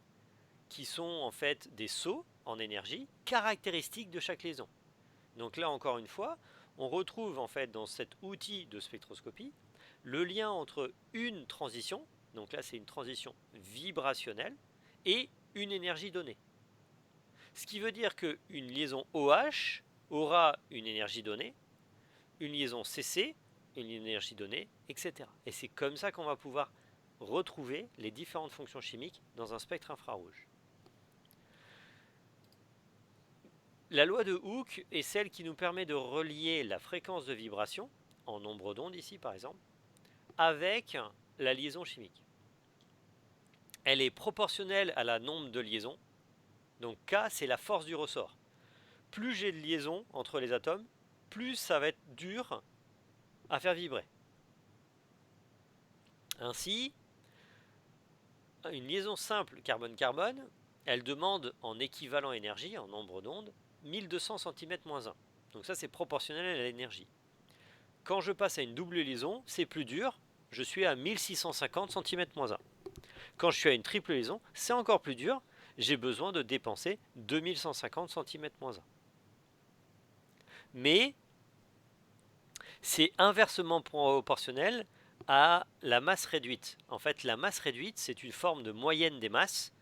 qui sont en fait des sauts en énergie caractéristiques de chaque liaison. Donc là encore une fois, on retrouve en fait dans cet outil de spectroscopie le lien entre une transition, donc là c'est une transition vibrationnelle, et une énergie donnée. Ce qui veut dire qu'une liaison OH aura une énergie donnée, une liaison CC, une énergie donnée, etc. Et c'est comme ça qu'on va pouvoir retrouver les différentes fonctions chimiques dans un spectre infrarouge. La loi de Hooke est celle qui nous permet de relier la fréquence de vibration, en nombre d'ondes ici par exemple, avec la liaison chimique. Elle est proportionnelle à la nombre de liaisons, donc K c'est la force du ressort. Plus j'ai de liaisons entre les atomes, plus ça va être dur à faire vibrer. Ainsi, une liaison simple carbone-carbone, elle demande en équivalent énergie, en nombre d'ondes, 1200 cm-1. Donc ça c'est proportionnel à l'énergie. Quand je passe à une double liaison, c'est plus dur, je suis à 1650 cm-1. Quand je suis à une triple liaison, c'est encore plus dur, j'ai besoin de dépenser 2150 cm-1. Mais c'est inversement proportionnel à la masse réduite. En fait, la masse réduite, c'est une forme de moyenne des masses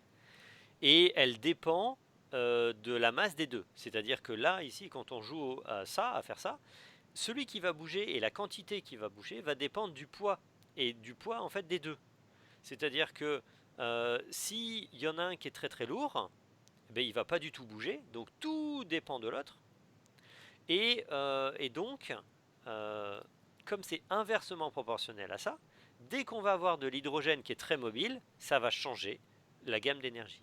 et elle dépend de la masse des deux. C'est-à-dire que là, ici, quand on joue à faire ça, celui qui va bouger et la quantité qui va bouger va dépendre du poids et du poids en fait des deux. C'est-à-dire que s'il y en a un qui est très très lourd, ben, il ne va pas du tout bouger, donc tout dépend de l'autre. Et donc, comme c'est inversement proportionnel à ça, dès qu'on va avoir de l'hydrogène qui est très mobile, ça va changer la gamme d'énergie.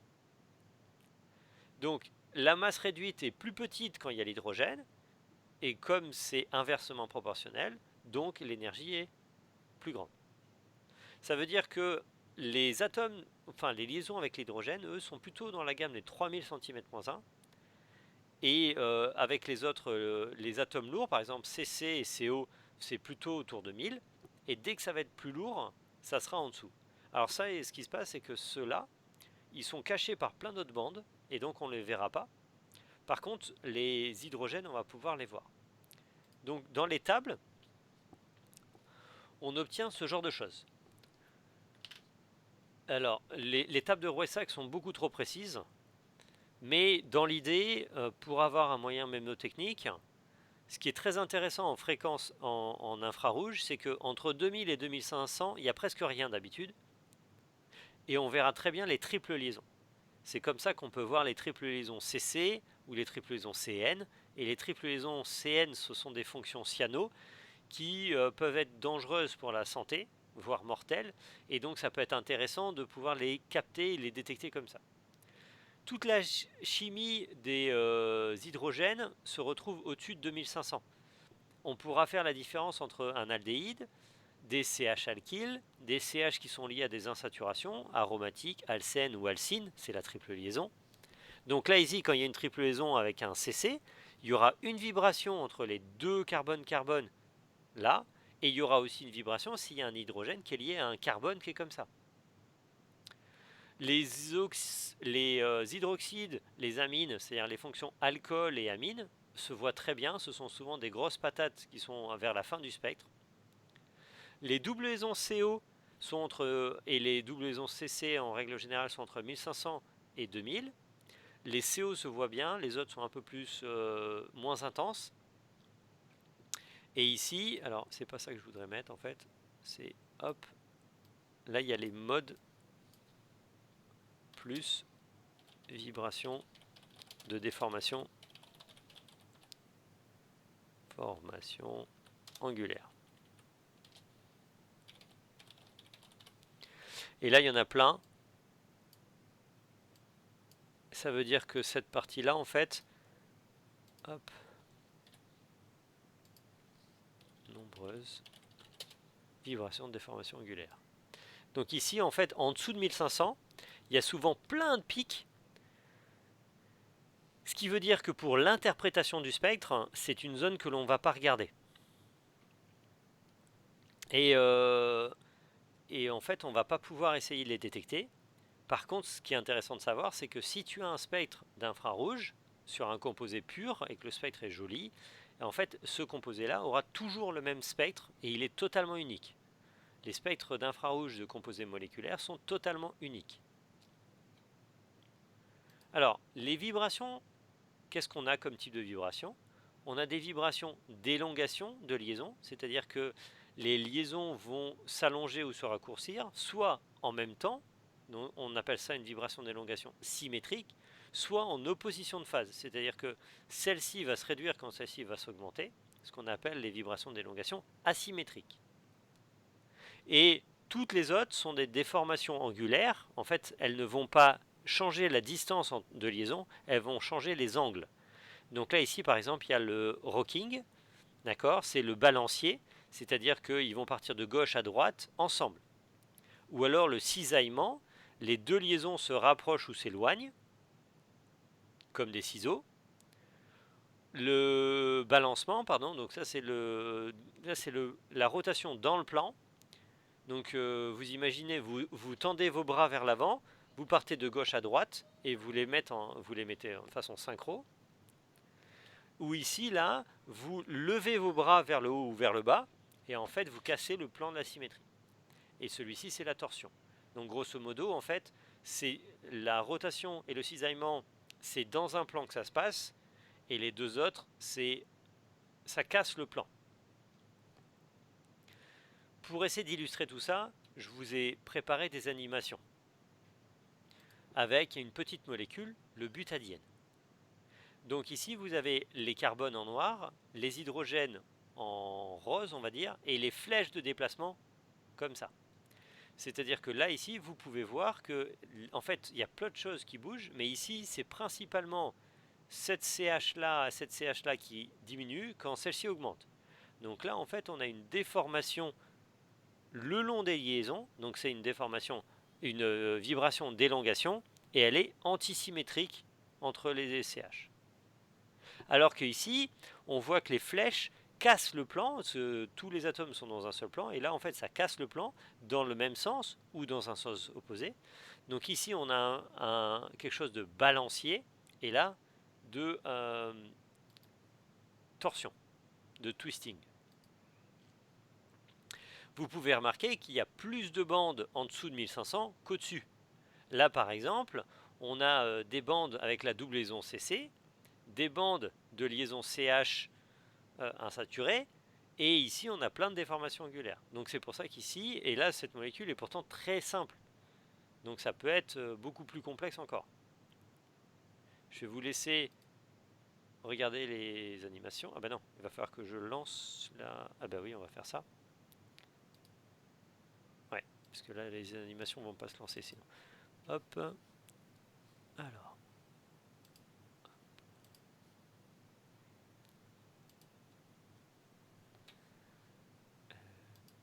Donc la masse réduite est plus petite quand il y a l'hydrogène, et comme c'est inversement proportionnel, donc l'énergie est plus grande. Ça veut dire que les atomes, enfin les liaisons avec l'hydrogène, eux, sont plutôt dans la gamme des 3000 cm-1, et avec les autres, les atomes lourds, par exemple Cc et Co, c'est plutôt autour de 1000, et dès que ça va être plus lourd, ça sera en dessous. Alors ça, et ce qui se passe, c'est que ceux-là, ils sont cachés par plein d'autres bandes, et donc on ne les verra pas. Par contre, les hydrogènes, on va pouvoir les voir. Donc dans les tables, on obtient ce genre de choses. Alors, les tables de Rouessac sont beaucoup trop précises, mais dans l'idée, pour avoir un moyen mémotechnique, ce qui est très intéressant en fréquence en infrarouge, c'est qu'entre 2000 et 2500, il n'y a presque rien d'habitude, et on verra très bien les triples liaisons. C'est comme ça qu'on peut voir les triples liaisons CC ou les triples liaisons CN, et les triples liaisons CN, ce sont des fonctions cyano qui peuvent être dangereuses pour la santé, voire mortelles, et donc ça peut être intéressant de pouvoir les capter et les détecter comme ça. Toute la chimie des hydrogènes se retrouve au-dessus de 2500. On pourra faire la différence entre un aldéhyde, des CH alkyles, des CH qui sont liés à des insaturations, aromatiques, alcènes ou alcynes, c'est la triple liaison. Donc là ici, quand il y a une triple liaison avec un CC, il y aura une vibration entre les deux carbone-carbone là, et il y aura aussi une vibration s'il y a un hydrogène qui est lié à un carbone qui est comme ça. Les hydroxydes, les amines, c'est-à-dire les fonctions alcool et amine, se voient très bien, ce sont souvent des grosses patates qui sont vers la fin du spectre. Les doubles liaisons CO sont entre, et les doubles liaisons CC en règle générale sont entre 1500 et 2000. Les CO se voient bien, les autres sont un peu plus moins intenses. Et ici, alors c'est pas ça que je voudrais mettre en fait, c'est hop, là il y a les modes plus vibration de déformation, formation angulaire. Et là il y en a plein. Ça veut dire que cette partie-là, en fait, hop, nombreuses vibrations de déformation angulaire. Donc ici, en fait, en dessous de 1500, il y a souvent plein de pics. Ce qui veut dire que pour l'interprétation du spectre, c'est une zone que l'on ne va pas regarder. Et en fait, on ne va pas pouvoir essayer de les détecter. Par contre, ce qui est intéressant de savoir, c'est que si tu as un spectre d'infrarouge sur un composé pur et que le spectre est joli, en fait, ce composé-là aura toujours le même spectre et il est totalement unique. Les spectres d'infrarouge de composés moléculaires sont totalement uniques. Alors, les vibrations, qu'est-ce qu'on a comme type de vibration? On a des vibrations d'élongation de liaison, c'est-à-dire que les liaisons vont s'allonger ou se raccourcir, soit en même temps, on appelle ça une vibration d'élongation symétrique, soit en opposition de phase, c'est-à-dire que celle-ci va se réduire quand celle-ci va s'augmenter, ce qu'on appelle les vibrations d'élongation asymétriques. Et toutes les autres sont des déformations angulaires, en fait elles ne vont pas changer la distance de liaison, elles vont changer les angles. Donc là ici par exemple il y a le rocking, d'accord, c'est le balancier, c'est-à-dire qu'ils vont partir de gauche à droite ensemble. Ou alors le cisaillement, les deux liaisons se rapprochent ou s'éloignent, comme des ciseaux. Le balancement, pardon, donc ça c'est la rotation dans le plan. Donc vous imaginez, vous tendez vos bras vers l'avant, vous partez de gauche à droite et vous les mettez en façon synchro. Ou ici, là, vous levez vos bras vers le haut ou vers le bas et en fait vous cassez le plan de la symétrie. Et celui-ci c'est la torsion. Donc grosso modo, en fait, c'est la rotation et le cisaillement, c'est dans un plan que ça se passe, et les deux autres, ça casse le plan. pour essayer d'illustrer tout ça, je vous ai préparé des animations avec une petite molécule, le butadiène. Donc ici, vous avez les carbones en noir, les hydrogènes en rose, on va dire, et les flèches de déplacement comme ça. C'est-à-dire que là, ici, vous pouvez voir que, en fait, il y a plein de choses qui bougent, mais ici, c'est principalement cette CH-là qui diminue quand celle-ci augmente. Donc là, en fait, on a une déformation le long des liaisons, donc c'est une déformation, une vibration d'élongation, et elle est antisymétrique entre les CH. Alors que ici, on voit que les flèches cassent le plan, tous les atomes sont dans un seul plan, et là en fait ça casse le plan dans le même sens ou dans un sens opposé. Donc ici on a quelque chose de balancier, et là de torsion, de twisting. Vous pouvez remarquer qu'il y a plus de bandes en dessous de 1500 qu'au-dessus. Là par exemple, on a des bandes avec la double liaison CC, des bandes de liaison CH insaturée, et ici on a plein de déformations angulaires. Donc c'est pour ça qu'ici, et là cette molécule est pourtant très simple. Donc ça peut être beaucoup plus complexe encore. Je vais vous laisser regarder les animations. Ah bah non, il va falloir que je lance la... Ah bah oui, on va faire ça. Ouais, parce que là les animations vont pas se lancer sinon. Hop. Alors.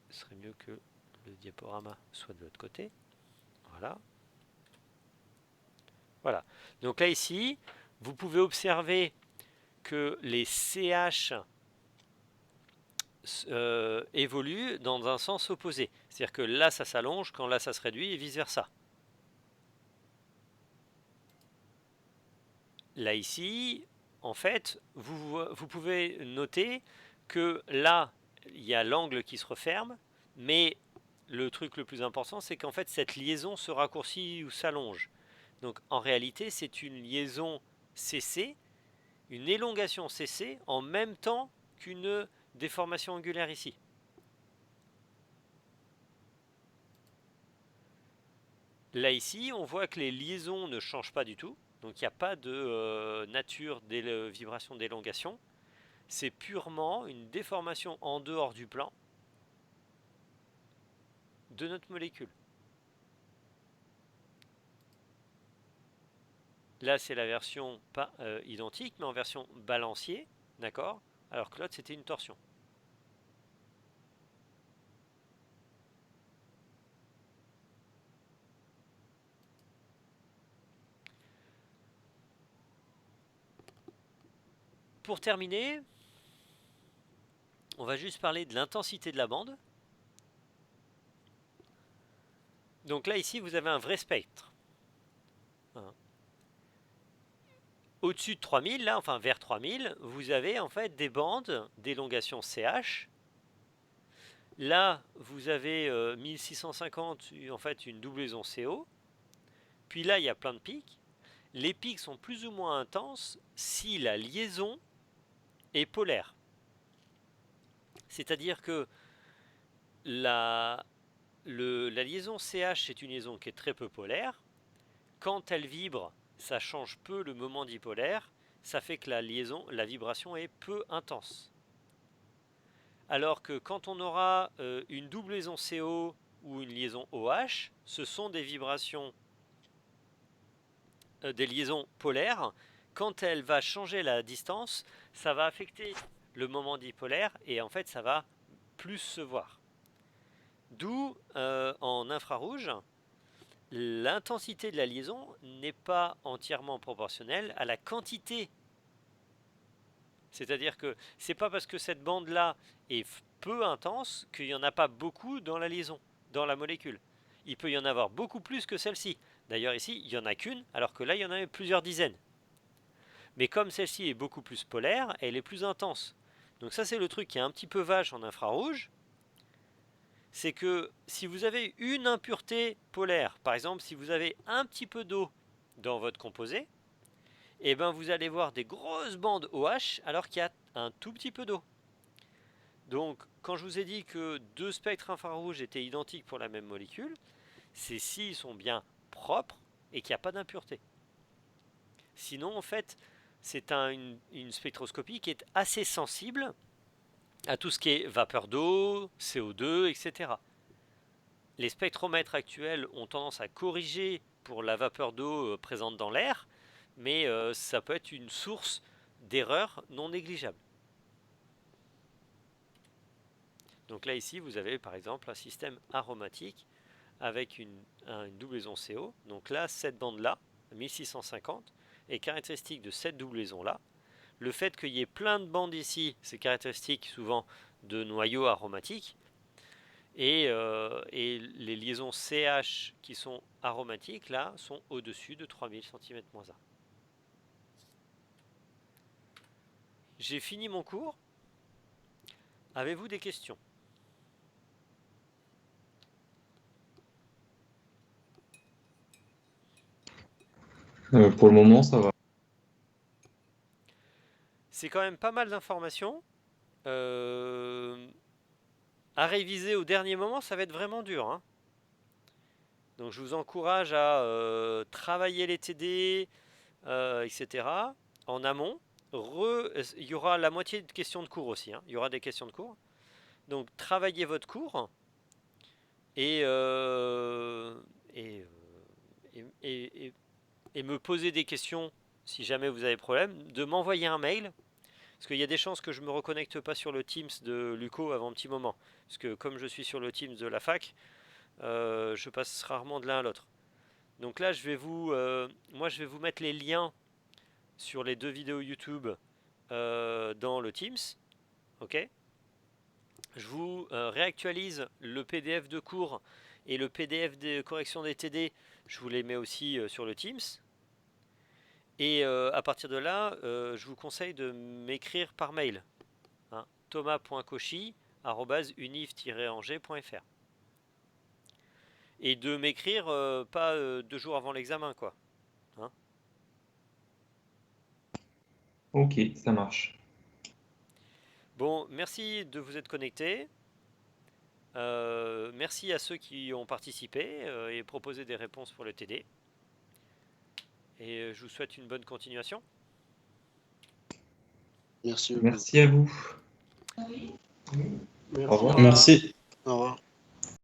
Ce serait mieux que le diaporama soit de l'autre côté. Voilà. Voilà. Donc là ici, vous pouvez observer que les CH évoluent dans un sens opposé. C'est-à-dire que là ça s'allonge, quand là ça se réduit et vice versa. Là ici, en fait, vous pouvez noter que là, il y a l'angle qui se referme, mais le truc le plus important, c'est qu'en fait, cette liaison se raccourcit ou s'allonge. Donc en réalité, c'est une liaison CC, une élongation CC, en même temps qu'une déformation angulaire ici. Là ici, on voit que les liaisons ne changent pas du tout. Donc il n'y a pas de nature de vibration d'élongation. C'est purement une déformation en dehors du plan de notre molécule. Là, c'est la version pas identique, mais en version balancier, d'accord? Alors que l'autre, c'était une torsion. Pour terminer, on va juste parler de l'intensité de la bande. Donc là, ici, vous avez un vrai spectre. Hein. Au-dessus de 3000, là, enfin vers 3000, vous avez en fait des bandes d'élongation CH. Là, vous avez 1650, en fait, une doublaison CO. Puis là, il y a plein de pics. Les pics sont plus ou moins intenses si la liaison est polaire. C'est-à-dire que la liaison CH est une liaison qui est très peu polaire. Quand elle vibre, ça change peu le moment dipolaire. Ça fait que la vibration est peu intense. Alors que quand on aura une double liaison CO ou une liaison OH, ce sont des vibrations, des liaisons polaires. Quand elle va changer la distance, ça va affecter le moment dipolaire et en fait ça va plus se voir. D'où en infrarouge, l'intensité de la liaison n'est pas entièrement proportionnelle à la quantité. C'est-à-dire que c'est pas parce que cette bande-là est peu intense qu'il n'y en a pas beaucoup dans la liaison, dans la molécule. Il peut y en avoir beaucoup plus que celle-ci. D'ailleurs ici, il n'y en a qu'une, alors que là, il y en a plusieurs dizaines. Mais comme celle-ci est beaucoup plus polaire, elle est plus intense. Donc ça, c'est le truc qui est un petit peu vache en infrarouge. C'est que si vous avez une impureté polaire, par exemple, si vous avez un petit peu d'eau dans votre composé, et ben vous allez voir des grosses bandes OH alors qu'il y a un tout petit peu d'eau. Donc, quand je vous ai dit que deux spectres infrarouges étaient identiques pour la même molécule, c'est s'ils sont bien propres et qu'il n'y a pas d'impureté. Sinon, en fait, c'est une spectroscopie qui est assez sensible à tout ce qui est vapeur d'eau, CO2, etc. Les spectromètres actuels ont tendance à corriger pour la vapeur d'eau présente dans l'air, mais ça peut être une source d'erreur non négligeable. Donc là ici vous avez par exemple un système aromatique avec une doublaison CO. Donc là cette bande là, 1650, est caractéristique de cette doublaison là. Le fait qu'il y ait plein de bandes ici, c'est caractéristique souvent de noyaux aromatiques. Et les liaisons CH qui sont aromatiques là sont au-dessus de 3000 cm-1. J'ai fini mon cours. Avez-vous des questions? Pour le moment, ça va. C'est quand même pas mal d'informations. À réviser au dernier moment, ça va être vraiment dur, hein. Donc je vous encourage à travailler les TD, etc. en amont. Il y aura la moitié de questions de cours aussi, hein. Il y aura des questions de cours. Donc travaillez votre cours et, me poser des questions si jamais vous avez problème, de m'envoyer un mail. Parce qu'il y a des chances que je ne me reconnecte pas sur le Teams de Luco avant un petit moment. Parce que comme je suis sur le Teams de la fac, je passe rarement de l'un à l'autre. Donc là, je vais vous mettre les liens sur les deux vidéos YouTube dans le Teams. Ok. Je vous réactualise le PDF de cours et le PDF de correction des TD. Je vous les mets aussi sur le Teams. Et à partir de là, je vous conseille de m'écrire par mail. Hein, thomas.cauchy@univ-angers.fr. Et de m'écrire pas 2 jours avant l'examen, quoi. Hein. Ok, ça marche. Bon, merci de vous être connectés. Merci à ceux qui ont participé et proposé des réponses pour le TD. Et je vous souhaite une bonne continuation. Merci. Merci à vous. Merci. Au revoir. Merci. Au revoir.